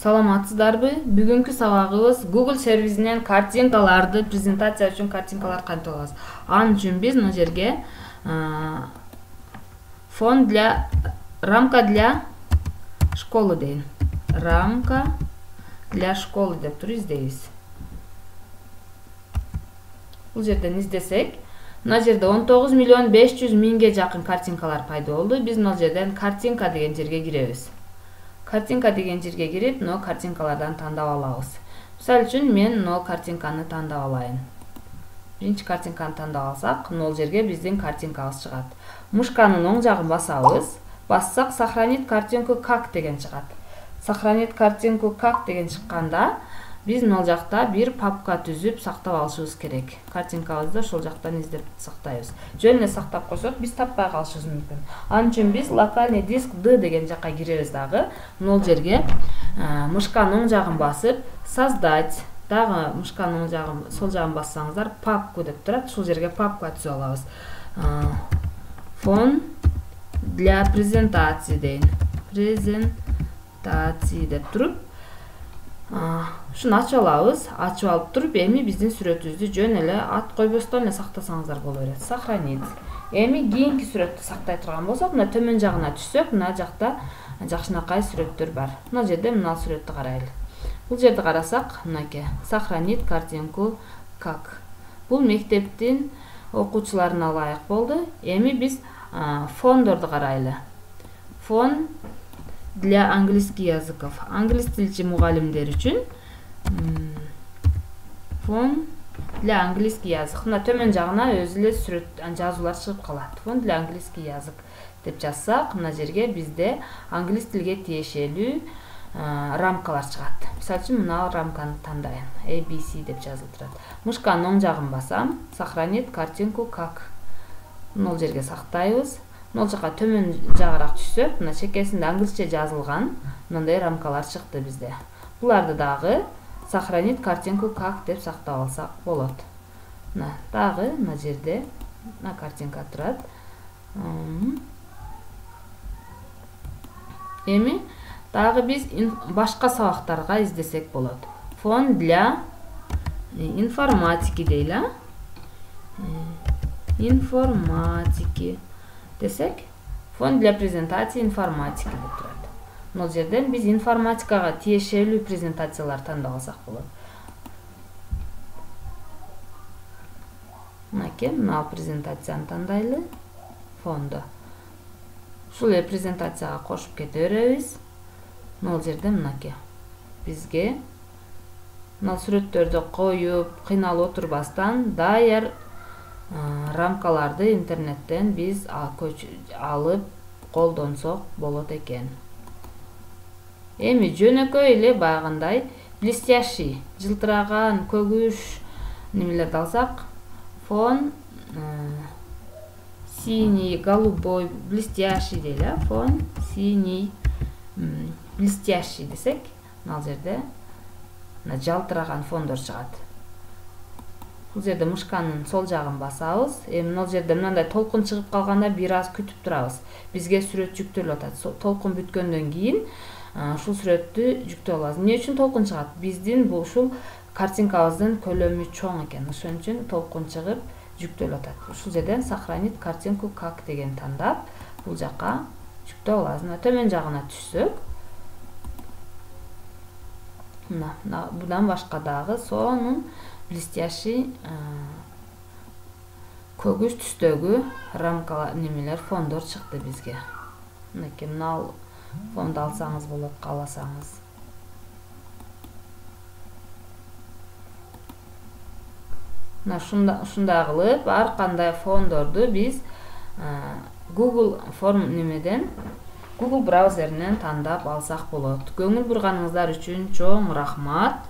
Саламатсыздарбы? Бүгүнкү сабагыбыз Google сервисинен картинкаларды презентация үчүн картинкалар кантип алабыз. Анын үчүн биз мына жерге фон для рамка для школы дейин. Рамка для школы деп туруп издейбиз. Бул жерден издесек, мына жерде 19.500.000 жакын картинкалар пайда болду. Биз мына жерден картинка деген жерге киребиз. Картинка деген жерге кирип, но картинкалардан тандап алабыз. Мисалы үчүн мен но картинканы тандап алайын. Биринчи картинканы тандап алсак, нол жерге биздин картинкабыз чыгат. Мышканын оң жагын басабыз. Бассак сохранить картинку как деген чыгат. Сохранить картинку как деген чыкканда, биз мына жакта бир папка түзүп сактап алышыбыз керек. Картинкабызды ошол жактан издеп сактайбыз. Жөн эле сактап койсок, биз таппай калышыбыз мүмкүн. Анын үчүн биз локальный диск D деген жакка киребиз дагы. Мына жерге мышканын оң жагын басып, создать. Дагы мышканын оң жагын, сол жагын бассаңыздар, папку деп турат. Ушул жерге папка түзүп алабыз. Фон для презентации дейин. Презентации деп туруп, ушуну ачып алабыз. Ачып алып туруп, эми биздин сүрөтүбүздү жөн эле ат койбостон эле сактасаңыздар боло берет. Сохранить. Эми кийинки сүрөттү сактай турган болсок, мына төмөн жагына түшсөк, мына жакта жакшынакай сүрөттөр бар. Мына жерде мына сүрөттү карайлы. Бул жерди карасак, мынакей. Сохранить картинку как. Бул мектептин окуучуларына ылайык болду. Эми биз фондорду карайлы. Фон для английских языков. Англис тилчи мугалимдер үчүн фон для английский язык. Мына төмөн жагына өзү эле сүрөт жазуулар чыгып калат. Фон для английский язык деп жазсак, мына жерге бизде англис тилге тиешелүү рамкалар чыгат. Мисалы үчүн мына рамканы тандайын. ABC деп жазылып турат. Мышканын оң жагын басам, сохранить картинку как. Мына жерге сактайбыз. Мына жака төмөн жагыраак түшсөк, мына чекесинде англисче жазылган мындай рамкалар чыкты бизде. Буларды дагы сохранить картинку как деп сактап алсак болот. Мына дагы мына жерде мына картинка турат. Эми дагы биз башка сабактарга издесек болот. Фон для информатики дейли. Информатики десек, фон для презентации информатики деп турат. Мына жерден биз информатикага тиешелүү презентациялар тандап алсак болот. Мынакей, мына презентацияны тандайлы. Фондо. Ушул эле презентацияга кошуп кете беребиз. Мына жерде мынакей. Бизге мына сүрөттөрдү коюп, кыйналып отурбастан даяр рамкаларды интернеттен биз алып колдонсок болот экен. Эми жөнөкөй эле байгындай блестящий, жылтыраган, көгүш немелерди алсак, фон синий, голубой, блестящий дейли, фон синий, блестящий десек, мына жерде жалтыраган фондор чыгат. Бул жерде мышканын сол жагын басабыз. Эми мына жерде мындай толкун чыгып калганда бир аз күтүп турабыз. Бизге сүрөт жүктөлүп атат. Толкун бүткөндөн кийин ушул сүрөттү жүктөп алабыз. Эмне үчүн толкун чыгат? Биздин бул ушул картинкабыздын көлөмү чоң экен. Ошон үчүн толкун чыгып жүктөлүп атат. Ушул жерден сохранить картинку как деген тандап, бул жакка жүктөп алабыз. Мына төмөн жагына түшсөк, мына будан башка дагы сонун блестящий көгүш түстөгү рамкалар немелер фондор чыкты бизге. Мынакей мына фонду алсаңыз болот, кааласаңыз. Мына ушундай кылып ар кандай фондорду биз Google форм немеден Google браузеринен тандап алсак болот. Көңүл бурганыңыздар үчүн чоң рахмат.